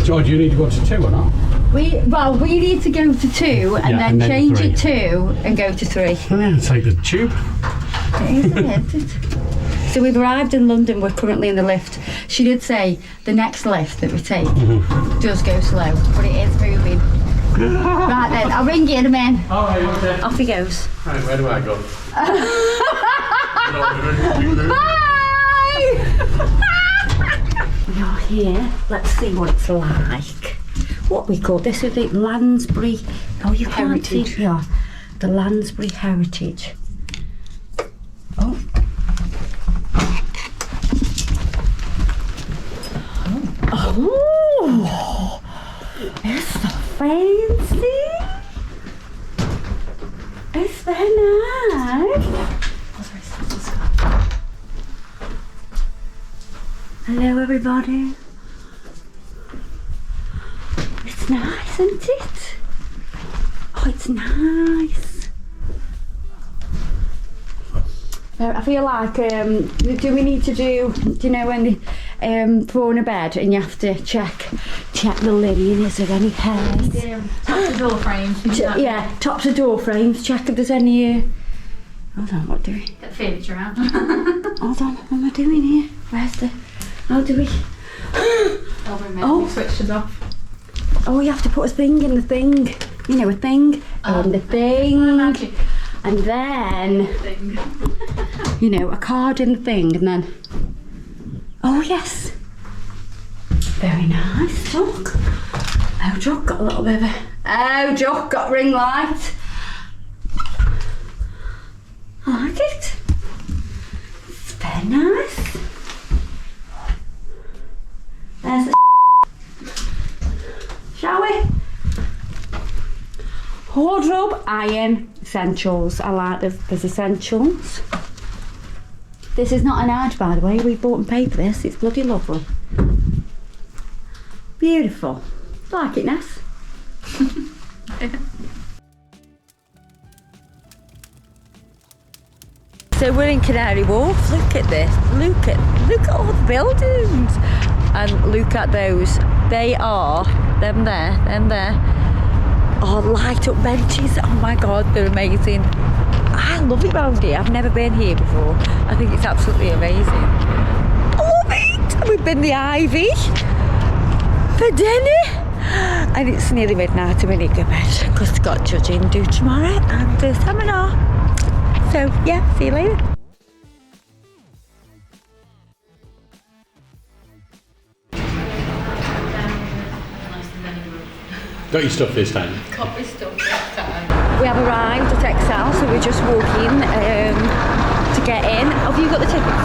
George, you need to go to 2 or not? We need to go to 2 and then change 3. it 2 and go to 3. And then take the tube. It is, isn't it? So we've arrived in London. We're currently in the lift. She did say the next lift that we take does go slow, but it is moving. Right then, I'll ring you in a minute. All right, okay. Off he goes. Right, where do I go? Bye! You're here. Let's see what it's like. What we call this is the Lansbury. Oh, you can't see. Yeah, the Lansbury Heritage. Oh. Oh, it's so fancy. It's very nice. Hello, everybody. It's nice, isn't it? Oh, it's nice. I feel like, do we need to do you know when they throw in a bed and you have to check the linen, is there any hairs? Tops of door frames. Yeah, tops of door frames, check if there's any, hold on, what do we? Get the furniture out. Hold on, what am I doing here? Where's the, how do we? Oh, switches off. Oh, you have to put a thing in the thing. You know, a thing in the thing. Magic. And then, you know, a card in the thing, and then, oh yes, very nice. Look, oh, Jock got a little bit of a, oh, Jock got ring light. I like it. It's very nice. There's the shall we? Wardrobe, iron, essentials. I like there's essentials. This is not an ad, by the way. We bought and paid for this. It's bloody lovely. Beautiful. Like it, Ness? So we're in Canary Wharf. Look at this. Look at all the buildings. And look at those. They are them there. Oh, light up benches. Oh my god, they're amazing. I love it round here. I've never been here before. I think it's absolutely amazing. I love it. We've been the Ivy for dinner. And it's nearly midnight and we need to go to bed because we've got judging due tomorrow and the seminar. So yeah, see you later. Got your stuff this time? Got my stuff this time. We have arrived at ExCeL, so we're just walking to get in. Have you got the tickets?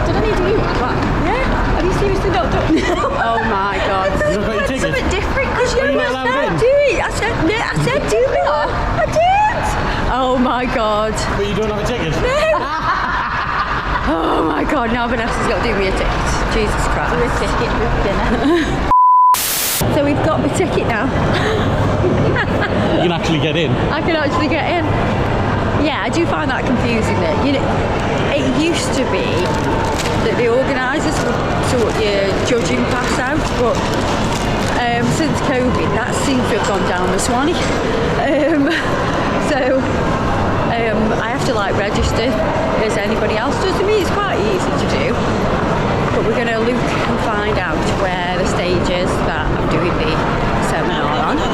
Did I need to do that? Yeah. Have you seriously not done it? Oh my god. You not got your tickets? Something different because Are you not allowed in? Do it. I said do it. I did. Oh my god. But you don't have a ticket? No. Oh my god, now Vanessa's got to do me a ticket. Jesus Christ. Do a ticket with dinner. So we've got my ticket now. You can actually get in? I can actually get in. Yeah, I do find that confusing that, you know, it used to be that the organisers would sort your judging pass out, but since COVID that seems to have gone down the Swanee. I have to like register as anybody else does. To me it's quite easy to do. But we're going to look and find out where the stage is that I'm doing the seminar on. So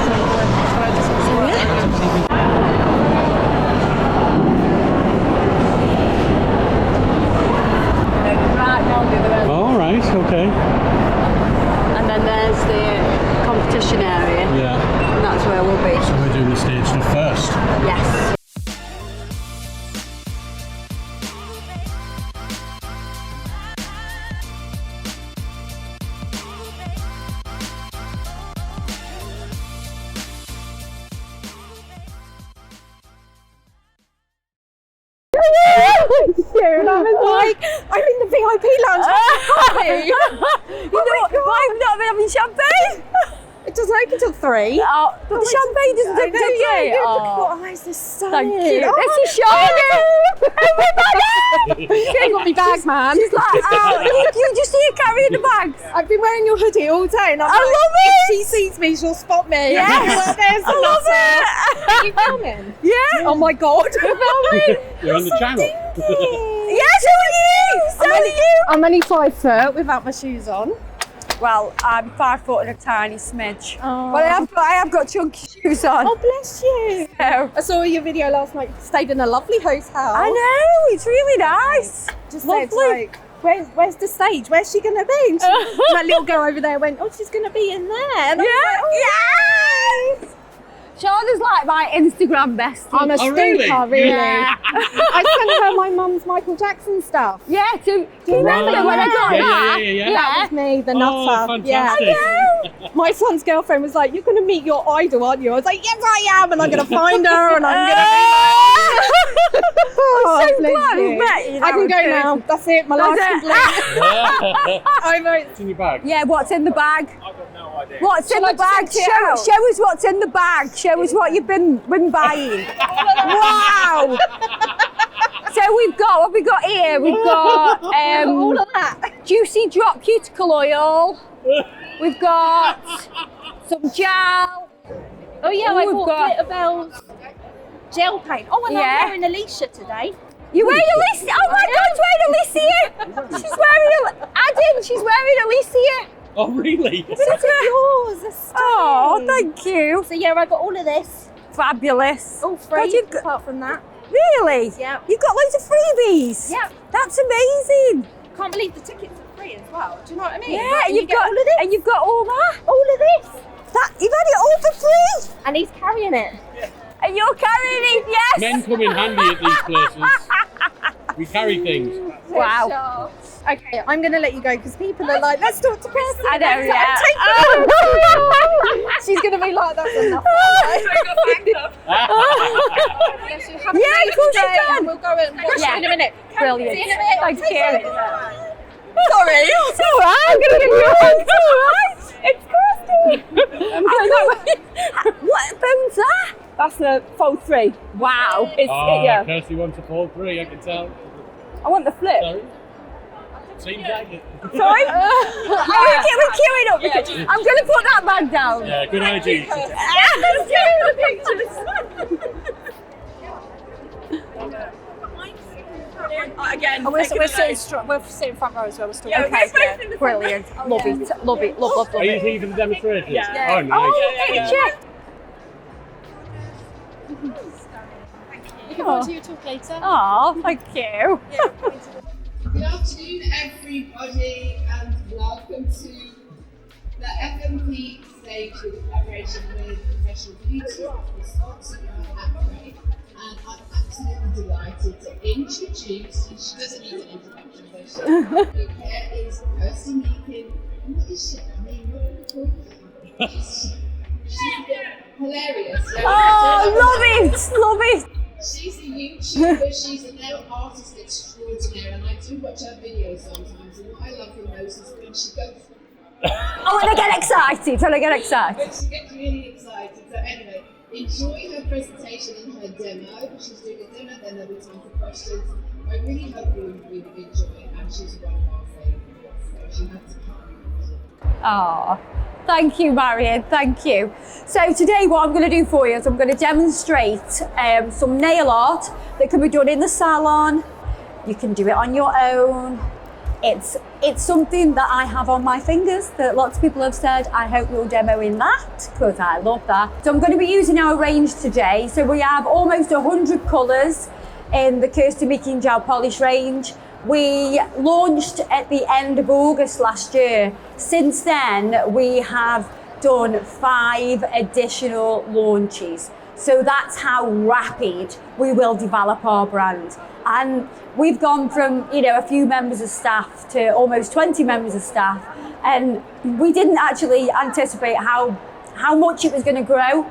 yeah. Right now the other end. All right, okay. And then there's the competition area. Yeah. And that's where we'll be. So we're doing the stage stuff first? Yes. And I was like, I'm in the VIP lounge. You know what? Why have we not been having champagne? It doesn't open till 3. Oh, But the champagne doesn't open till 3. Yeah. Look at Oh. what eyes this stunning. Thank you. Oh, This is shiny. Everybody! you got me bag, man. She's like, oh, you just see her carrying the bags. I've been wearing your hoodie all day, and I'm I like, love if it. she sees me, she'll spot me. Yes. Well, there's I love it. Are you filming? Yeah. Oh my god. You're filming. You're on the channel. Yeah, so are you. So are you. I'm only 5 foot without my shoes on. Well, I'm 5 foot and a tiny smidge. Oh. But I have got chunky shoes on. Oh, bless you. So, I saw your video last night. You stayed in a lovely hotel. I know, it's really nice. Just Lovely. said, like, where's the stage? Where's she going to be? And that little girl over there went, oh, she's going to be in there. And I was like, oh, Yes! Shauna's like my Instagram bestie. I'm a stalker, really? really. Yeah. I sent her my mum's Michael Jackson stuff. Yeah, do you remember Right. when I got that? Yeah. That was me, the nutter. Oh, Yeah. fantastic. My son's girlfriend was like, you're going to meet your idol, aren't you? I was like, yes, I am. And I'm going to find her and I'm going to be like, oh, I'm so bless glad you. we met you. I That can was go good. now. That's it. My life's That's complete. Over. It's in your bag. Yeah, what's in the bag? I've got no idea. What's in Shall I the bag? just empty it out? Show us what's in the bag. Show us what you've been buying. Wow! So we've got what we got here. We've got All of that. juicy drop cuticle oil. We've got some gel. Oh, yeah, Oh, I we've bought got- Glitterbell's gel paint. Oh, and Yeah. I'm wearing Alicia today. You wearing Alicia? Oh my God, she's wearing Alicia. She's wearing Adam. She's wearing Alicia. Oh, really? Look at yours. It's Oh, stunning. thank you. So, yeah, I got all of this. Fabulous. All free, God, you've got- apart from that. Really? Yeah. You've got loads of freebies. Yeah. That's amazing. Can't believe the tickets are free as well. Do you know what I mean? Yeah, Like, and you you've get got all of this. and you've got all that. all of this. That you've had it all for free. And he's carrying it. And you're carrying it, yes. Men come in handy at these places. We carry things. Wow. Okay, I'm going to let you go because people are like, let's talk to Kirsty. I know, yeah. She's going to be like, that's enough. Yeah, of course you can. And we'll go and watch Yeah. it in a minute. Brilliant. See you in a minute. Thank Take you. care. Sorry. It's all right. I'm going to give you a hug. It's all right. It's Kirsty. What phone's that? That's the fold 3. Wow. It's yeah. Kirsty wants a fall 3, I can tell. I want the flip. Sorry. Seems like it. Sorry? We're queuing up. I'm going to put that bag down. Yeah, good hygiene. Let's do the pictures. Again, We're sitting front row as well. Yeah, Okay, we're both in the brilliant. Love it. Love it. Love Are you it. here for the demonstration? Yeah. Oh, nice. Take a check. Looking forward to your talk later. Oh, thank you. Good afternoon, everybody, and welcome to the FMP stage with collaboration with Professional Beauty, XOXo and I'm absolutely delighted to introduce, she doesn't need an introduction, does she? Here is Kirsty Meakin. What is she? I mean, what do we call her? She's hilarious. Oh, love it. She's a YouTuber, she's a nail artist extraordinaire, and I do watch her videos sometimes, and what I love the most is when she goes, Oh, when I get excited. when she gets really excited. So anyway, enjoy her presentation and her demo. She's doing a demo, then there'll be time for questions. I really hope you really enjoy it, and she's one of our favourites, so she had to come. Oh, thank you, Marion. Thank you. So today what I'm going to do for you is I'm going to demonstrate some nail art that can be done in the salon. You can do it on your own. It's something that I have on my fingers that lots of people have said, I hope you'll demo in that, because I love that. So I'm going to be using our range today. So we have almost 100 colours in the Kirsty Meakin gel polish range. We launched at the end of August last year. Since then, we have done 5 additional launches. So that's how rapid we will develop our brand. And we've gone from, a few members of staff to almost 20 members of staff. And we didn't actually anticipate how much it was going to grow.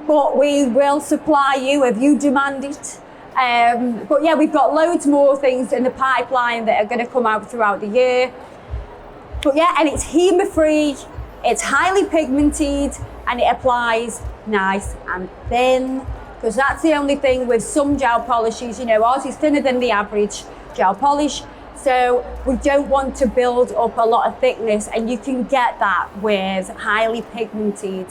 But we will supply you if you demand it. But yeah, we've got loads more things in the pipeline that are going to come out throughout the year. But yeah, and it's HEMA free, it's highly pigmented, and it applies nice and thin. Because that's the only thing with some gel polishes, ours is thinner than the average gel polish. So we don't want to build up a lot of thickness, and you can get that with highly pigmented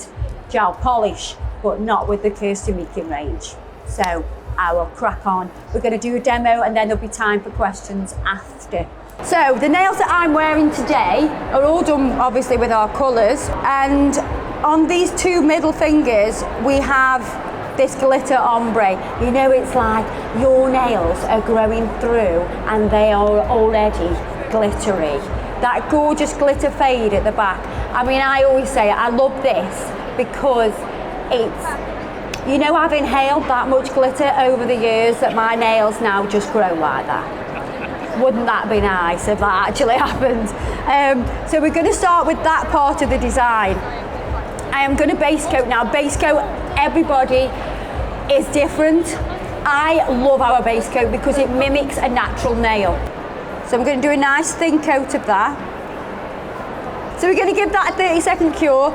gel polish, but not with the Kirsty Meakin range. So I will crack on. We're going to do a demo and then there'll be time for questions after. So the nails that I'm wearing today are all done obviously with our colours, and on these two middle fingers we have this glitter ombre. You know, it's like your nails are growing through and they are already glittery. That gorgeous glitter fade at the back. I mean, I always say I love this because it's, you know, I've inhaled that much glitter over the years that my nails now just grow like that. Wouldn't that be nice if that actually happened? So we're going to start with that part of the design. I am going to base coat now. Base coat, everybody is different. I love our base coat because it mimics a natural nail. So I'm going to do a nice thin coat of that. So we're going to give that a 30-second cure.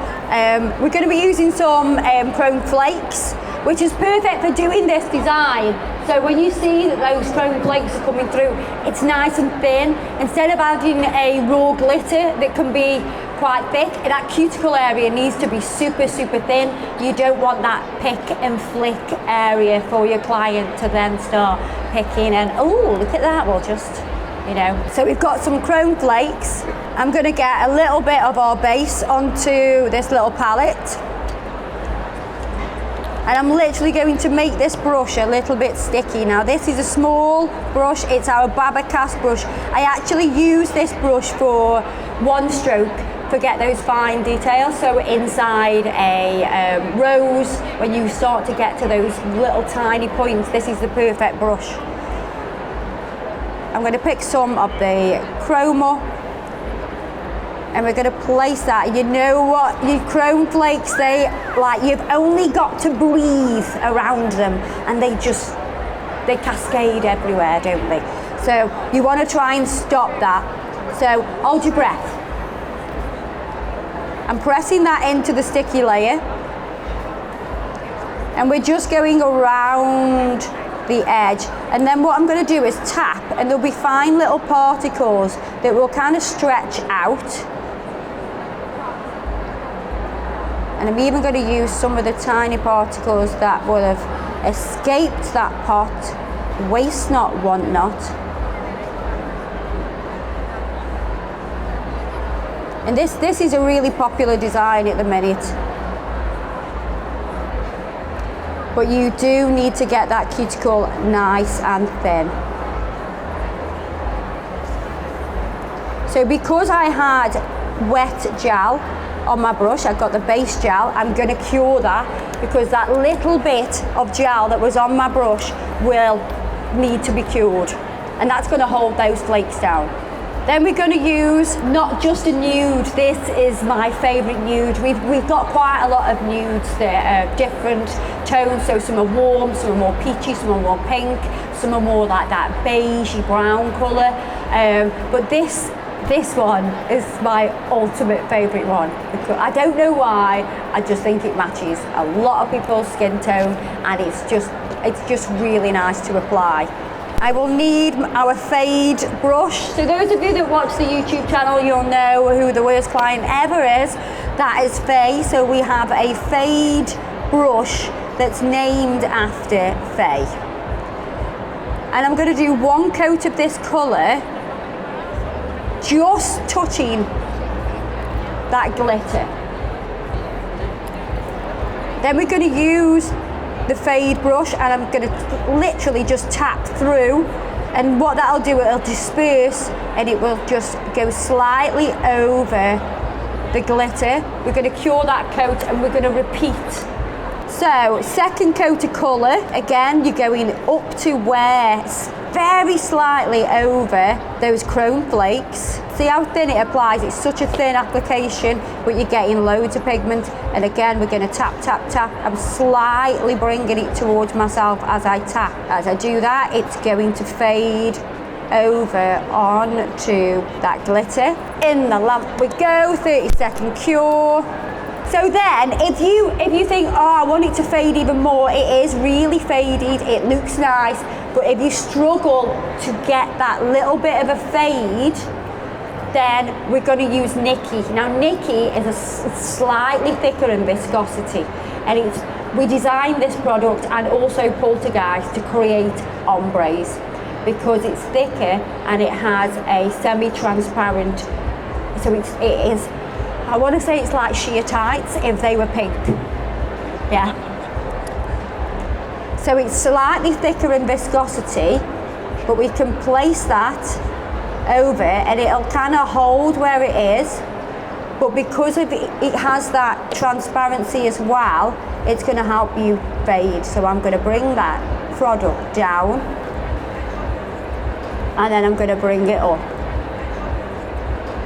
We're going to be using some chrome flakes, which is perfect for doing this design. So when you see that those chrome flakes are coming through, it's nice and thin. Instead of adding a raw glitter that can be quite thick, that cuticle area needs to be super, super thin. You don't want that pick and flick area for your client to then start picking and, oh, look at that, we'll just, you know. So we've got some chrome flakes. I'm going to get a little bit of our base onto this little palette. And I'm literally going to make this brush a little bit sticky. Now this is a small brush, it's our Babacast brush. I actually use this brush for one stroke, forget those fine details. So inside a rose, when you start to get to those little tiny points, this is the perfect brush. I'm going to pick some of the chrome up, and we're going to place that. You know what, your chrome flakes, they like, you've only got to breathe around them and they cascade everywhere, don't they? So you want to try and stop that. So hold your breath. I'm pressing that into the sticky layer, and we're just going around the edge. And then what I'm going to do is tap, and there'll be fine little particles that will kind of stretch out. And I'm even going to use some of the tiny particles that would have escaped that pot. Waste not, want not. And this is a really popular design at the minute. But you do need to get that cuticle nice and thin. So because I had wet gel on my brush, I've got the base gel, I'm going to cure that because that little bit of gel that was on my brush will need to be cured, and that's going to hold those flakes down. Then we're going to use not just a nude. This is my favourite nude. We've got quite a lot of nudes that are different tones, so some are warm, some are more peachy, some are more pink, some are more like that beigey brown colour, but this one is my ultimate favourite one. I don't know why, I just think it matches a lot of people's skin tone, and it's just really nice to apply. I will need our fade brush. So those of you that watch the YouTube channel, you'll know who the worst client ever is. That is Faye. So we have a fade brush that's named after Faye. And I'm going to do one coat of this colour, just touching that glitter. Then we're going to use the fade brush, and I'm going to literally just tap through, and what that'll do, it'll disperse and it will just go slightly over the glitter. We're going to cure that coat and we're going to repeat. So second coat of colour, again you're going up to where very slightly over those chrome flakes. See how thin it applies? It's such a thin application, but you're getting loads of pigment. And again, we're going to tap, tap, tap. I'm slightly bringing it towards myself as I tap. As I do that, it's going to fade over onto that glitter. In the lamp we go, 30-second cure. So then, if you think, oh, I want it to fade even more, it is really faded, it looks nice, But if you struggle to get that little bit of a fade, then we're going to use Nikki. Now Nikki is slightly thicker in viscosity, and we designed this product and also Poltergeist to create ombres because it's thicker and it has a semi-transparent, so it is, I want to say it's like sheer tights if they were pink. Yeah. So it's slightly thicker in viscosity, but we can place that over and it'll kind of hold where it is, but because of it has that transparency as well, it's going to help you fade. So I'm going to bring that product down and then I'm going to bring it up,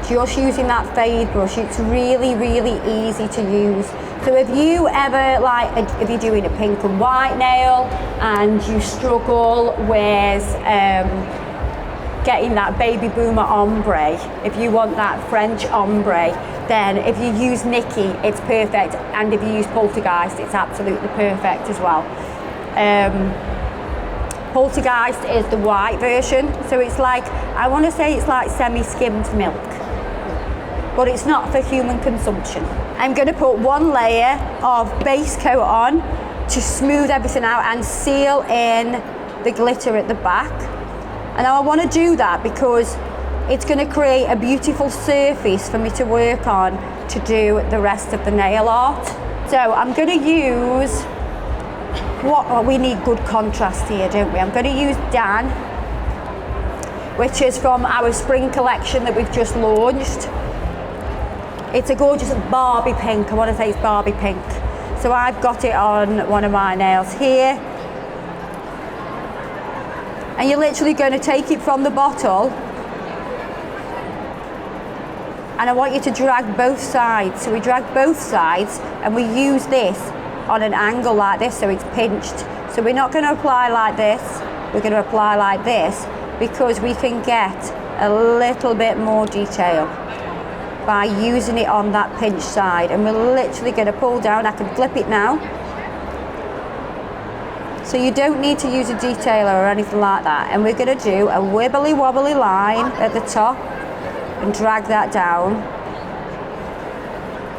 just using that fade brush. It's really, really easy to use. So if you ever, like, if you're doing a pink and white nail and you struggle with getting that baby boomer ombre, if you want that French ombre, then if you use Nikki, it's perfect. And if you use Poltergeist, it's absolutely perfect as well. Poltergeist is the white version, so it's like, I want to say it's like semi-skimmed milk, but it's not for human consumption. I'm going to put one layer of base coat on to smooth everything out and seal in the glitter at the back. And I want to do that because it's going to create a beautiful surface for me to work on to do the rest of the nail art. So I'm going to use, we need good contrast here, don't we? I'm going to use Dan, which is from our spring collection that we've just launched. It's a gorgeous Barbie pink. I want to say it's Barbie pink. So I've got it on one of my nails here. And you're literally going to take it from the bottle and I want you to drag both sides. So we drag both sides and we use this on an angle like this, so it's pinched. So we're not going to apply like this, we're going to apply like this because we can get a little bit more detail by using it on that pinched side. And we're literally going to pull down. I can flip it now. So you don't need to use a detailer or anything like that. And we're going to do a wibbly wobbly line at the top and drag that down.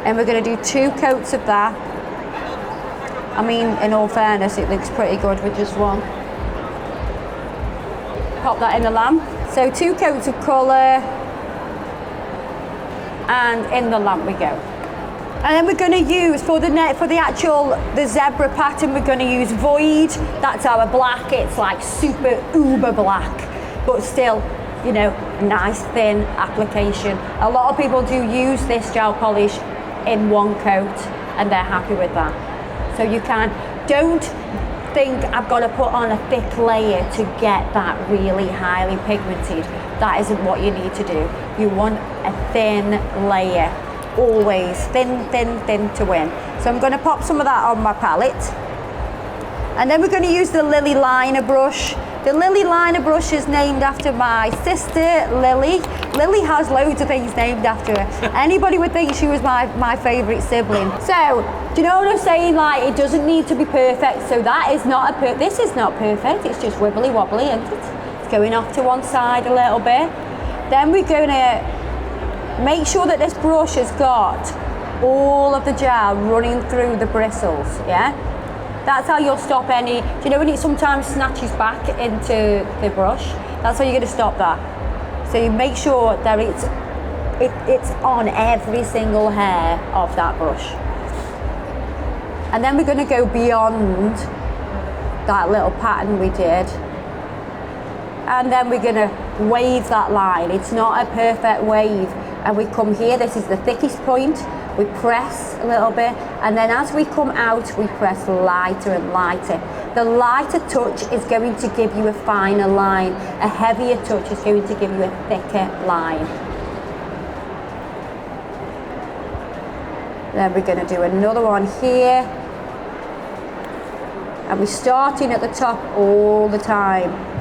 And we're going to do 2 coats of that. I mean, in all fairness, it looks pretty good with just one. Pop that in the lamp. So 2 coats of colour, and in the lamp we go. And then we're going to use, for the zebra pattern, we're going to use Void. That's our black. It's like super uber black, but still, you know, nice thin application. A lot of people do use this gel polish in 1 coat and they're happy with that. So you don't think I've got to put on a thick layer to get that really highly pigmented. That isn't what you need to do. You want a thin layer. Always thin, thin, thin to win. So I'm going to pop some of that on my palette. And then we're going to use the Lily liner brush. The Lily liner brush is named after my sister, Lily. Lily has loads of things named after her. Anybody would think she was my favourite sibling. So, do you know what I'm saying? Like, it doesn't need to be perfect. So that is not this is not perfect. It's just wibbly wobbly, isn't it? It's going off to one side a little bit. Then we're going to make sure that this brush has got all of the gel running through the bristles, yeah? That's how you'll stop any, do you know when it sometimes snatches back into the brush? That's how you're going to stop that. So you make sure that it's on every single hair of that brush. And then we're going to go beyond that little pattern we did. And then we're going to wave that line. It's not a perfect wave. And we come here, this is the thickest point. We press a little bit, and then as we come out, we press lighter and lighter. The lighter touch is going to give you a finer line. A heavier touch is going to give you a thicker line. Then we're going to do another one here. And we're starting at the top all the time.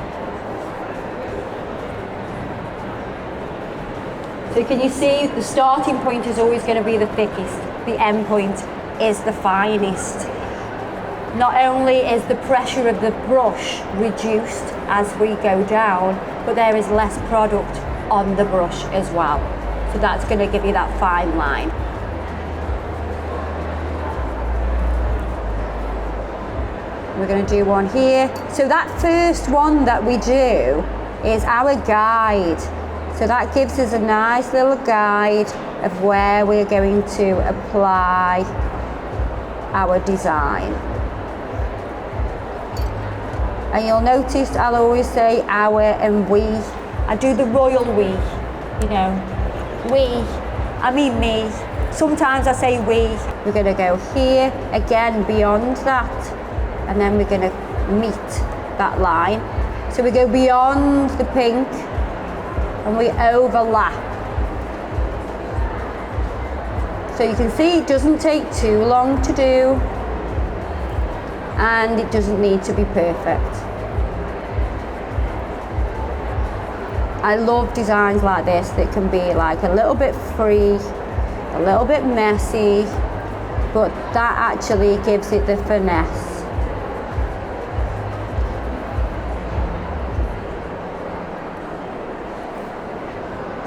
So can you see the starting point is always going to be the thickest. The end point is the finest. not only is the pressure of the brush reduced as we go down, but there is less product on the brush as well. So that's going to give you that fine line. We're going to do one here. So that first one that we do is our guide. So that gives us a nice little guide of where we're going to apply our design. And you'll notice I'll always say our and we. I do the royal we, you know. We, I mean me. Sometimes I say we. We're going to go here, again beyond that. And then we're going to meet that line. So we go beyond the pink and we overlap. So you can see it doesn't take too long to do and it doesn't need to be perfect. I love designs like this that can be like a little bit free, a little bit messy, but that actually gives it the finesse.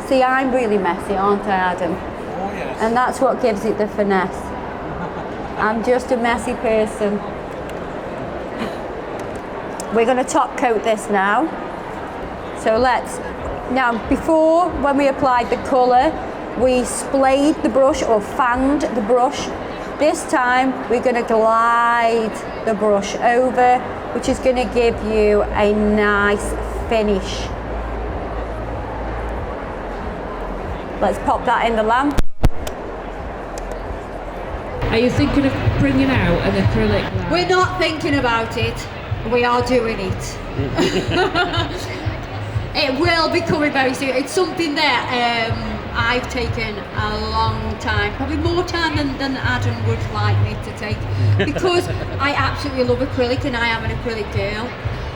See, I'm really messy, aren't I, Adam? Oh, yes. And that's what gives it the finesse. I'm just a messy person. We're going to top coat this now. So now before, when we applied the colour, we splayed the brush or fanned the brush. This time, we're going to glide the brush over, which is going to give you a nice finish. Let's pop that in the lamp. Are you thinking of bringing out an acrylic lamp? We're not thinking about it, we are doing it. It will be coming very soon. It's something that I've taken a long time, probably more time than Adam would like me to take, because I absolutely love acrylic and I am an acrylic girl.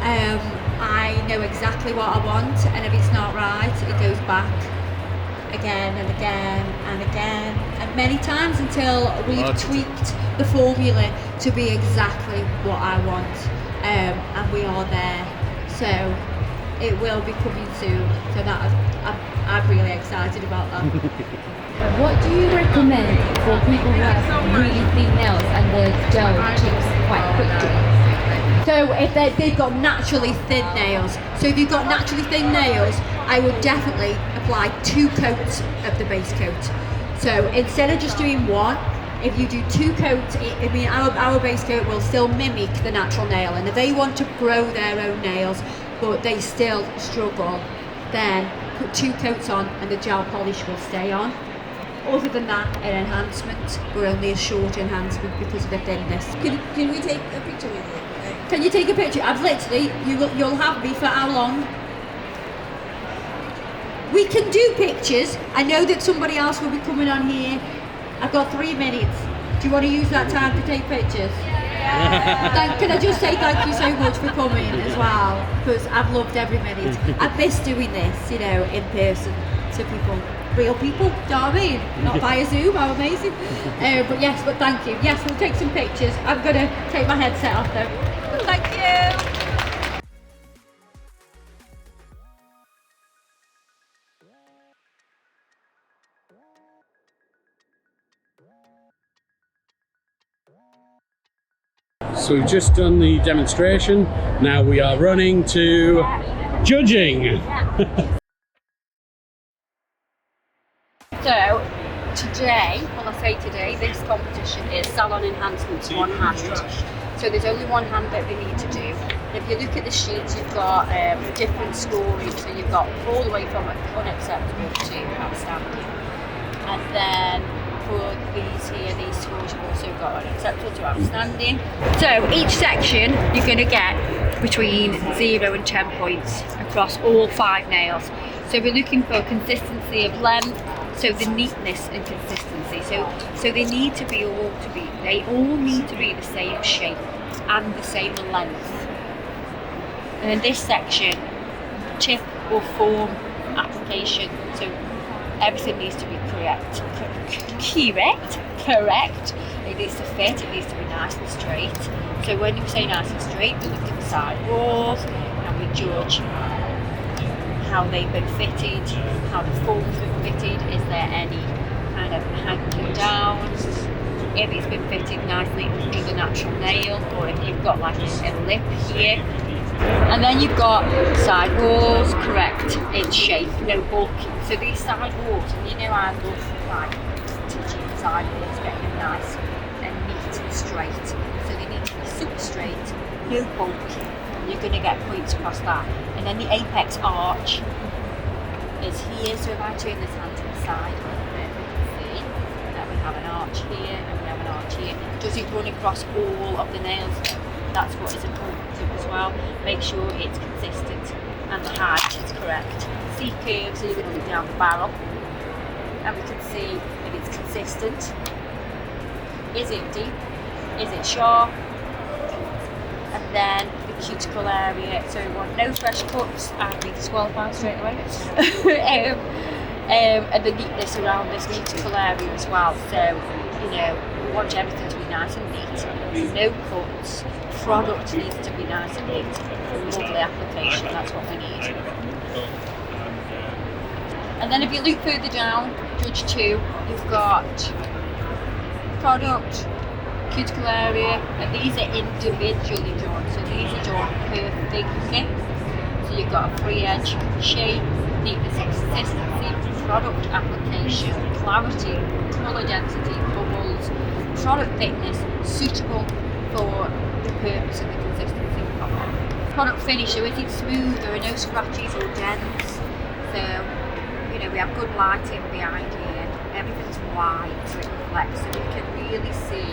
I know exactly what I want, and if it's not right, it goes back again and again and again and many times until we've tweaked the formula to be exactly what I want, and we are there. So it will be coming soon, so that I'm really excited about that. What do you recommend for people who have really thin nails and the gel chips quite quickly? So if they've got naturally thin nails, so if you've got naturally thin nails, I would definitely apply 2 coats of the base coat. So instead of just doing one, if you do 2 coats, I mean our base coat will still mimic the natural nail, and if they want to grow their own nails but they still struggle, then put 2 coats on and the gel polish will stay on. Other than that, an enhancement, but only a short enhancement because of the thinness. Can we take a picture with you? Can you take a picture? I've literally, you'll have me for how long? We can do pictures. I know that somebody else will be coming on here. I've got 3 minutes. Do you want to use that time to take pictures? Yeah. Can I just say thank you so much for coming as well, because I've loved every minute. I've missed doing this, you know, in person to people. Real people, do you know what I mean? Not via Zoom, how amazing. But thank you. Yes, we'll take some pictures. I'm going to take my headset off though. But thank you. So we've just done the demonstration. Now we are running to judging. So today, well I say today, this competition is salon enhancements one hand. So there's only one hand that we need to do. And if you look at the sheets, you've got different scoring. So you've got all the way from unacceptable to outstanding. And then for these here, these scores, you've also got unacceptable to outstanding. So each section, you're going to get between 0 and 10 points across all 5 nails. So we're looking for consistency of length, so the neatness and consistency. So they need to be they all need to be the same shape and the same length. And in this section, tip or form application. So Everything needs to be correct. It needs to fit, it needs to be nice and straight. So when you say nice and straight, we look at the side walls and we judge how they've been fitted, how the form's been fitted, is there any kind of hanging down, if it's been fitted nicely with a natural nail, or if you've got like a lip here. And then you've got side walls correct in shape, no bulking. So these side walls, and you know I love like teaching side walls, getting them nice and neat and straight. So they need to be super straight, no bulking. You're going to get points across that. And then the apex arch is here. So if I turn this hand to the side, we can see that we have an arch here and we have an arch here. Does it run across all of the nails? That's what is important to as well. Make sure it's consistent and the height is correct. C curve, so you're going to look down the barrel and we can see if it's consistent. Is it deep? Is it sharp? And then the cuticle area, so we want no fresh cuts and be disqualified straight away. And the neatness around this cuticle area as well. So, you know, we want everything to be nice and neat. No cuts. Product needs to be nice and neat. Lovely application, that's what we need. And then if you look further down, judge 2, you've got product, cuticle area, and these are individually drawn. So these are drawn per finger. So you've got a free edge, shape, neatness and consistency, product application, clarity, colour density, bubbles, product thickness, suitable for the purpose and the consistency of it. Product finish, so is it smooth? There are no scratches or dents. So, you know, we have good lighting behind here. Everything's white, so it reflects, so we can really see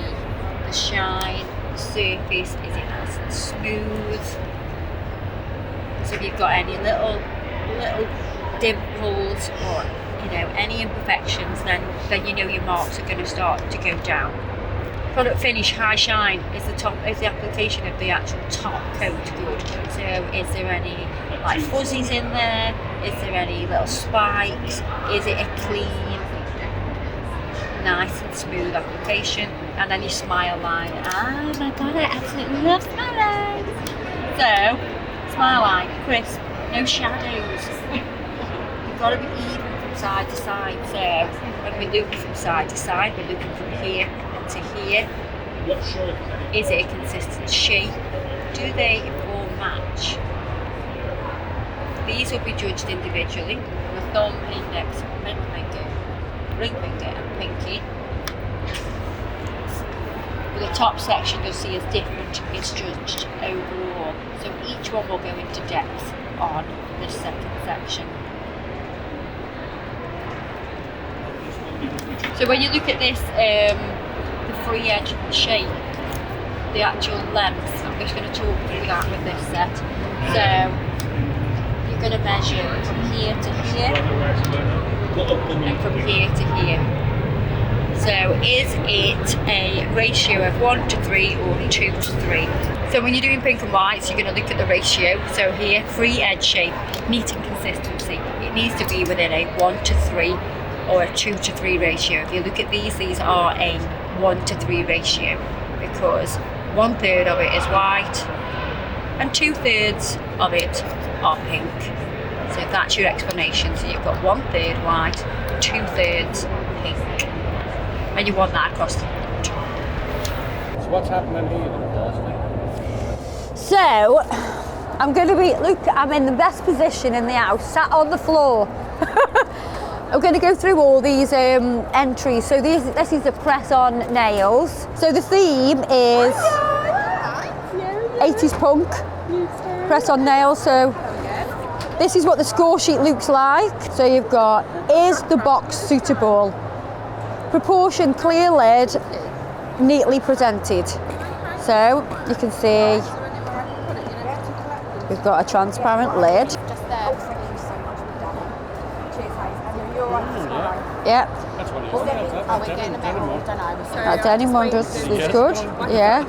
the shine, the surface. Is it nice and smooth? So if you've got any little dimples or, you know, any imperfections, then you know your marks are going to start to go down. Product finish, high shine, is the application of the actual top coat good? So is there any like fuzzies in there? Is there any little spikes? Is it a clean, nice and smooth application? And then your smile line. Oh my god, I absolutely love smile lines. So, smile line, crisp, no shadows. You've got to be even from side to side. So when we look from side to side, we're looking from here to here. Is it a consistent shape? Do they all match? These will be judged individually with thumb, index, middle finger, ring finger and pinky. But the top section you'll see is different, it's judged overall. So each one will go into depth on this second section. So when you look at this, the free edge shape, the actual length, I'm just going to talk through that with this set. So you're going to measure from here to here and from here to here. So is it a ratio of 1 to 3 or 2 to 3? So when you're doing pink and whites, you're going to look at the ratio. So here, free edge shape, neat and consistency. It needs to be within a 1 to 3 or a 2 to 3 ratio. If you look at these are a 1 to 3 ratio because 1/3 of it is white and 2/3 of it are pink. So that's your explanation. So you've got 1/3 white, 2/3 pink. And you want that across the board. So what's happening here then, Kirsty? So, I'm going to I'm in the best position in the house, sat on the floor. I'm going to go through all these entries. So this is the press-on nails. So the theme is 80s punk, press-on nails. So this is what the score sheet looks like. So you've got, is the box suitable? Proportion clear lid, neatly presented. So you can see we've got a transparent lid. Yeah. That's what it is. That denim one looks good. Yeah.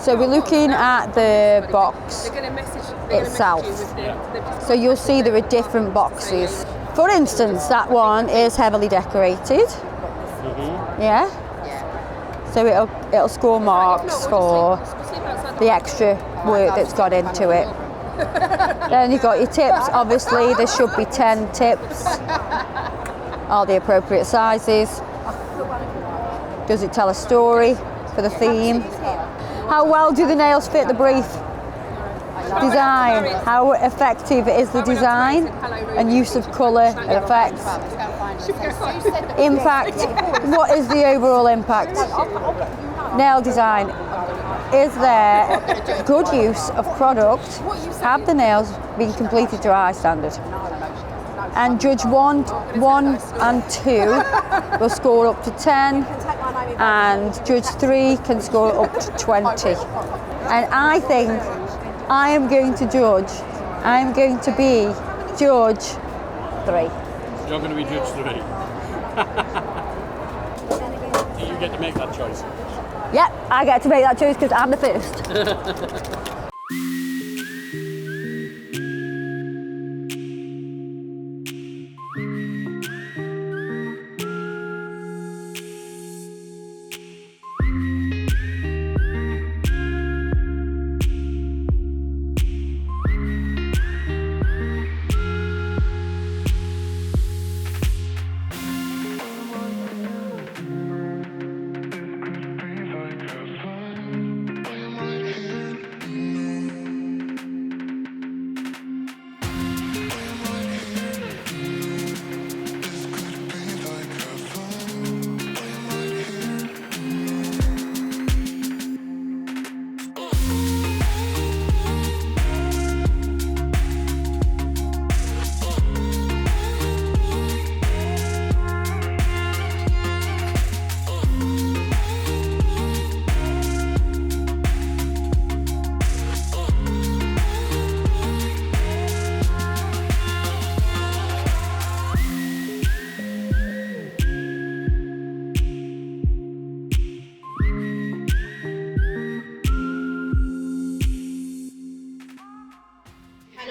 So we're looking at the box itself. So you'll see there are different boxes. For instance, that one is heavily decorated. Yeah. So it'll score marks for the extra work that's gone into it. Then you've got your tips. Obviously, there should be 10 tips. All the appropriate sizes. Does it tell a story for the theme? How well do the nails fit the brief? Design. How effective is the design and use of colour and effects? Impact. What is the overall impact? Nail design. Is there good use of product? Have the nails been completed to eye standard? And judge 1 and 2 will score up to 10, and judge 3 can score up to 20. And I think I am going to be judge 3. You're going to be judge 3. Do you get to make that choice? Yep, I get to make that choice because I'm the first.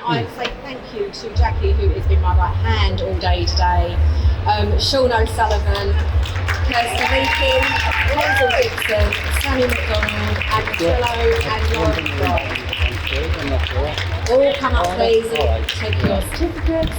I'd say thank you to Jackie, who has been my right hand all day today, Sean O'Sullivan, Kirsty Meakin, Hazel Dixon, Sammy McDonald, and Trillo and Lauren Fry. All come up please and take your certificates.